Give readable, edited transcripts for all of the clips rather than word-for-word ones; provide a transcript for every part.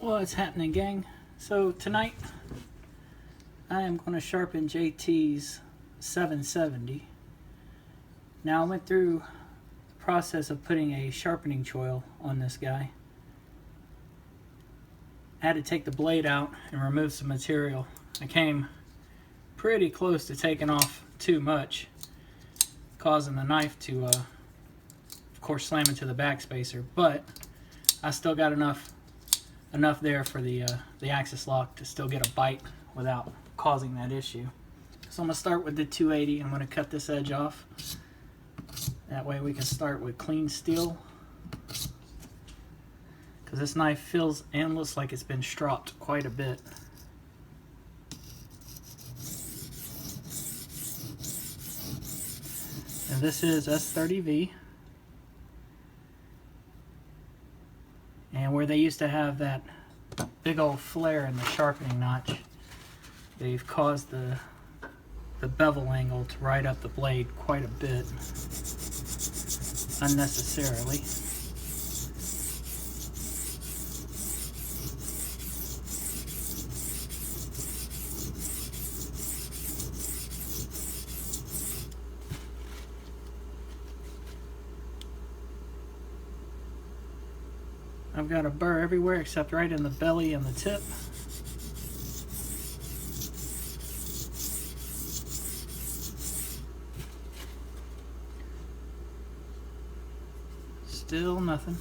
What's happening, gang? So tonight I am going to sharpen JT's 770. Now I went through the process of putting a sharpening choil on this guy. I had to take the blade out and remove some material. I came pretty close to taking off too much, causing the knife to of course slam into the backspacer, but I still got enough there for the axis lock to still get a bite without causing that issue. So I'm going to start with the 280. I'm going to cut this edge off. That way we can start with clean steel, because this knife feels and looks like it's been stropped quite a bit. And this is S30V. And where they used to have that big old flare in the sharpening notch, they've caused the bevel angle to ride up the blade quite a bit unnecessarily. I've got a burr everywhere except right in the belly and the tip. Still nothing.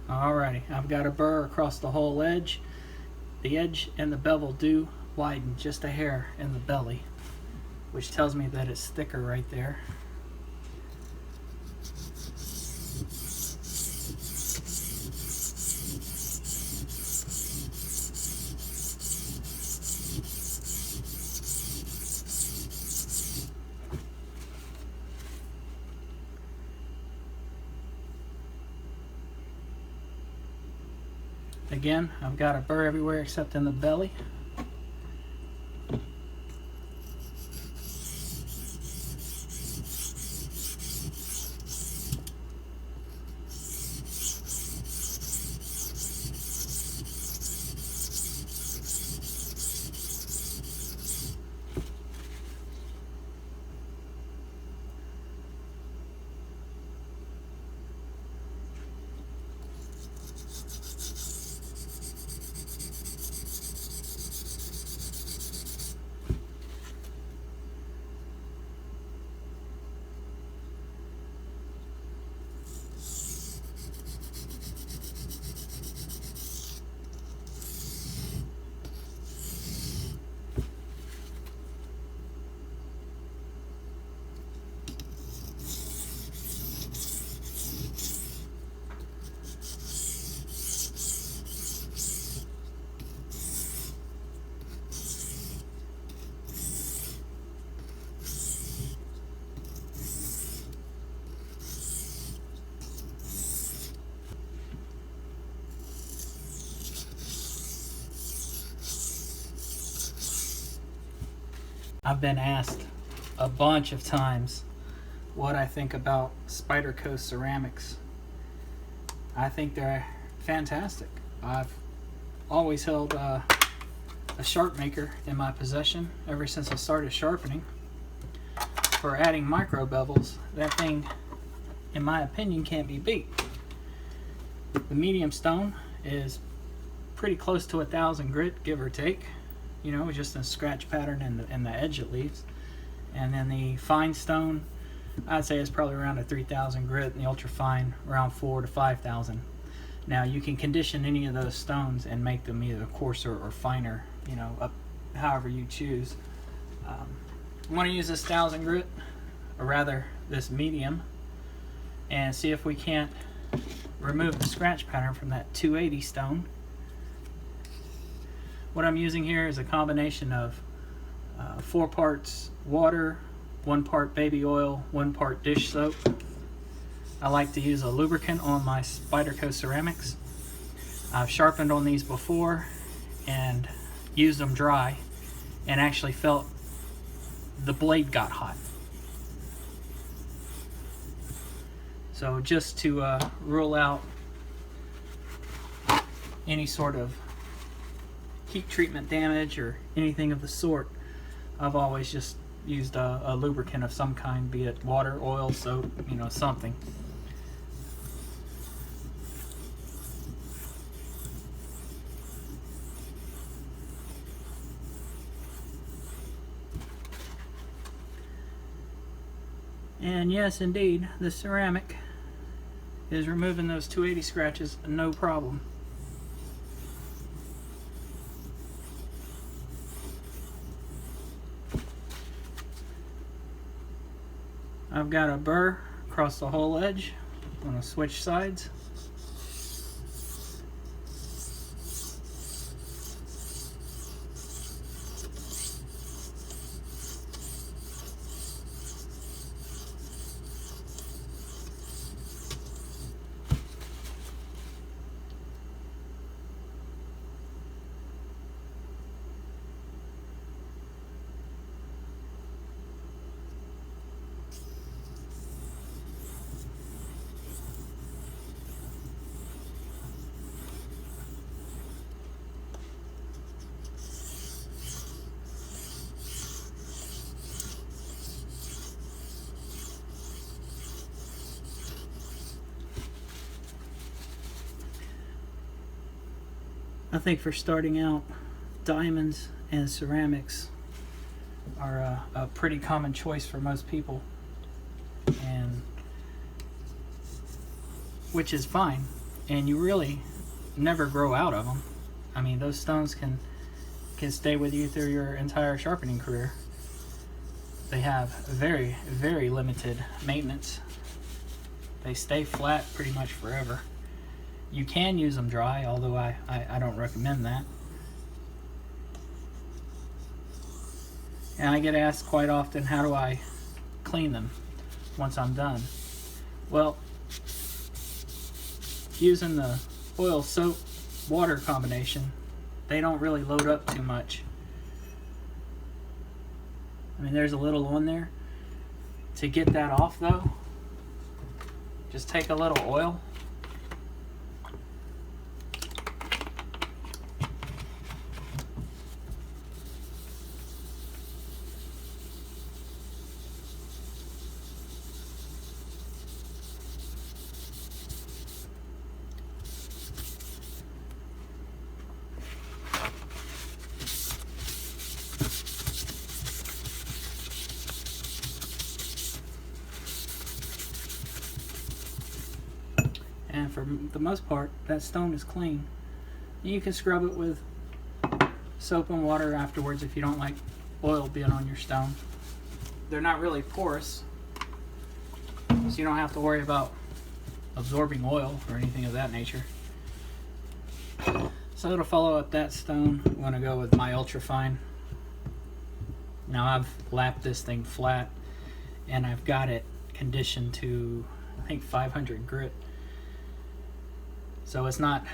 Alrighty, I've got a burr across the whole edge. The edge and the bevel do widen just a hair in the belly, which tells me that it's thicker right there. Again, I've got a burr everywhere except in the belly. I've been asked a bunch of times what I think about Spyderco ceramics. I think they're fantastic. I've always held a sharp maker in my possession ever since I started sharpening. For adding micro bevels, that thing, in my opinion, can't be beat. The medium stone is pretty close to 1,000 grit, give or take. You know, just a scratch pattern in the edge it leaves. And then the fine stone, I'd say is probably around a 3,000 grit, and the ultra fine around 4,000 to 5,000. Now you can condition any of those stones and make them either coarser or finer, you know, up however you choose. I want to use this 1,000 grit, or rather this medium, and see if we can't remove the scratch pattern from that 280 stone. What I'm using here is a combination of 4 parts water, 1 part baby oil, 1 part dish soap. I like to use a lubricant on my Spyderco ceramics. I've sharpened on these before and used them dry, and actually felt the blade got hot. So just to rule out any sort of heat treatment damage or anything of the sort, I've always just used a lubricant of some kind, be it water, oil, soap, you know, something. And yes, indeed, the ceramic is removing those 280 scratches no problem. I've got a burr across the whole edge. I'm going to switch sides. I think for starting out, diamonds and ceramics are a pretty common choice for most people, and which is fine, and you really never grow out of them. I mean, those stones can stay with you through your entire sharpening career. They have very, very limited maintenance. They stay flat pretty much forever. You can use them dry, although I don't recommend that. And I get asked quite often, how do I clean them once I'm done? Well, using the oil, soap, water combination, they don't really load up too much. I mean, there's a little on there. To get that off though, just take a little oil. And for the most part, that stone is clean. You can scrub it with soap and water afterwards if you don't like oil being on your stone. They're not really porous, so you don't have to worry about absorbing oil or anything of that nature. So to follow up that stone, I'm going to go with my ultrafine. Now I've lapped this thing flat, and I've got it conditioned to, I think, 500 grit. So it's not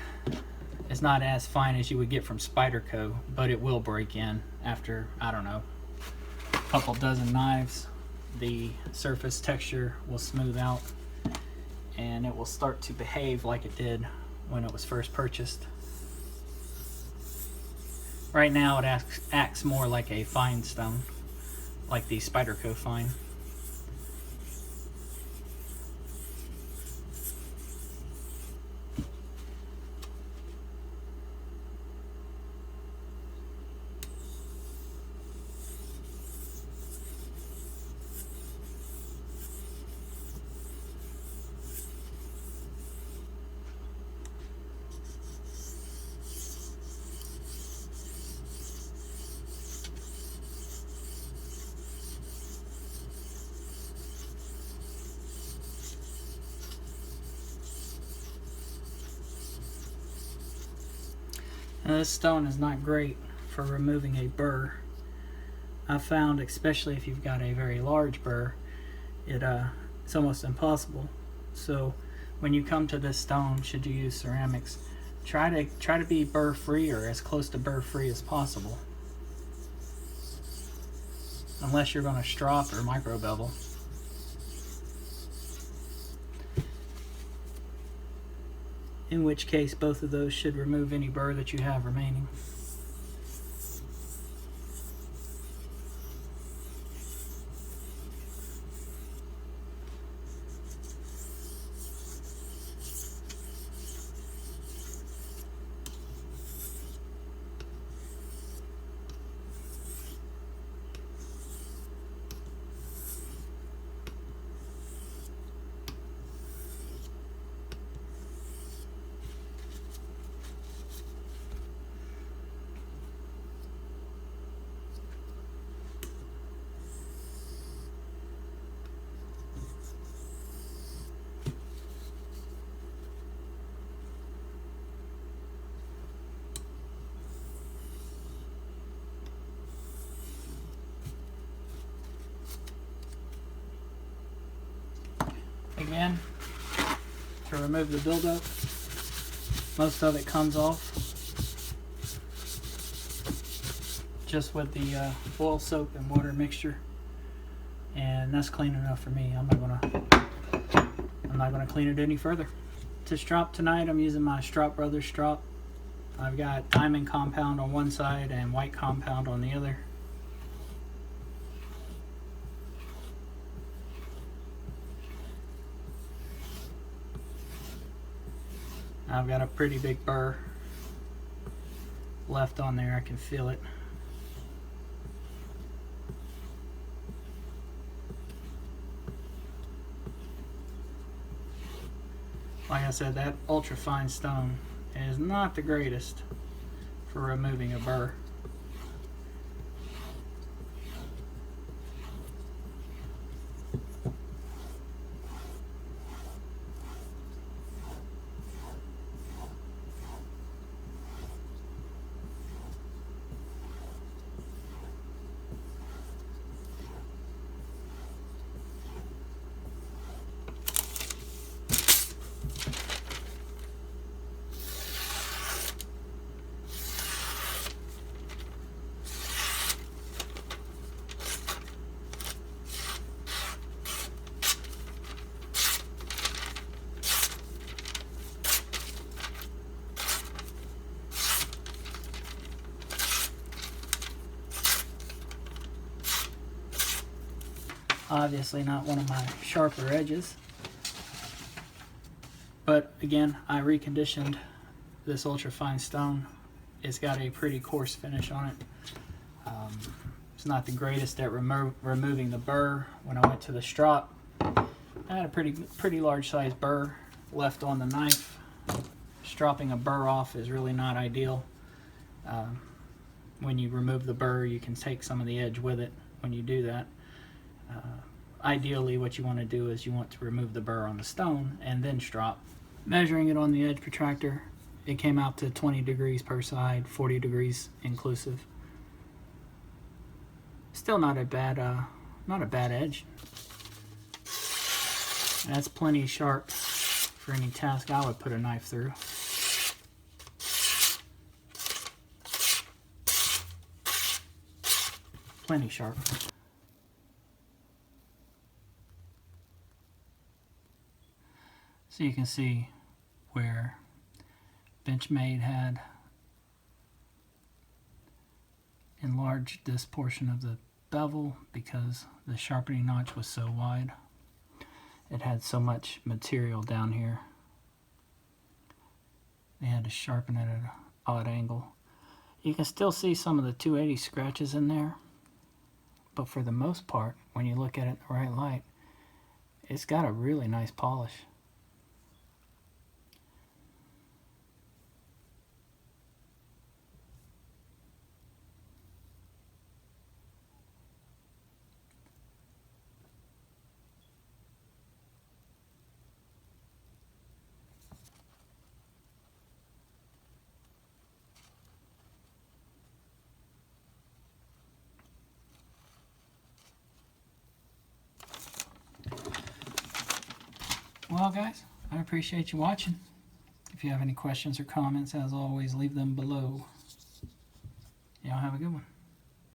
as fine as you would get from Spyderco, but it will break in after, I don't know, a couple dozen knives. The surface texture will smooth out, and it will start to behave like it did when it was first purchased. Right now it acts more like a fine stone, like the Spyderco fine. Now, this stone is not great for removing a burr. I've found, especially if you've got a very large burr, it's almost impossible. So when you come to this stone, should you use ceramics, try to be burr free or as close to burr free as possible. unless you're going to strop or micro bevel. In which case both of those should remove any burr that you have remaining. Again, to remove the buildup, most of it comes off just with the oil, soap, and water mixture, and that's clean enough for me. I'm not gonna clean it any further. To strop tonight, I'm using my Strop Brothers strop. I've got diamond compound on one side and white compound on the other. I've got a pretty big burr left on there. I can feel it. Like I said, that ultra fine stone is not the greatest for removing a burr. Obviously not one of my sharper edges, but again, I reconditioned this ultra fine stone. It's got a pretty coarse finish on it. It's not the greatest at removing the burr. When I went to the strop, I had a pretty large size burr left on the knife. Stropping a burr off is really not ideal. When you remove the burr, you can take some of the edge with it when you do that. Ideally, what you want to do is you want to remove the burr on the stone and then strop. Measuring it on the edge protractor, it came out to 20 degrees per side, 40 degrees inclusive. Still not a bad edge. That's plenty sharp for any task I would put a knife through. Plenty sharp. So you can see where Benchmade had enlarged this portion of the bevel because the sharpening notch was so wide. It had so much material down here. They had to sharpen it at an odd angle. You can still see some of the 280 scratches in there, but for the most part, when you look at it in the right light, it's got a really nice polish. Well, guys, I appreciate you watching. If you have any questions or comments, as always, leave them below. Y'all have a good one.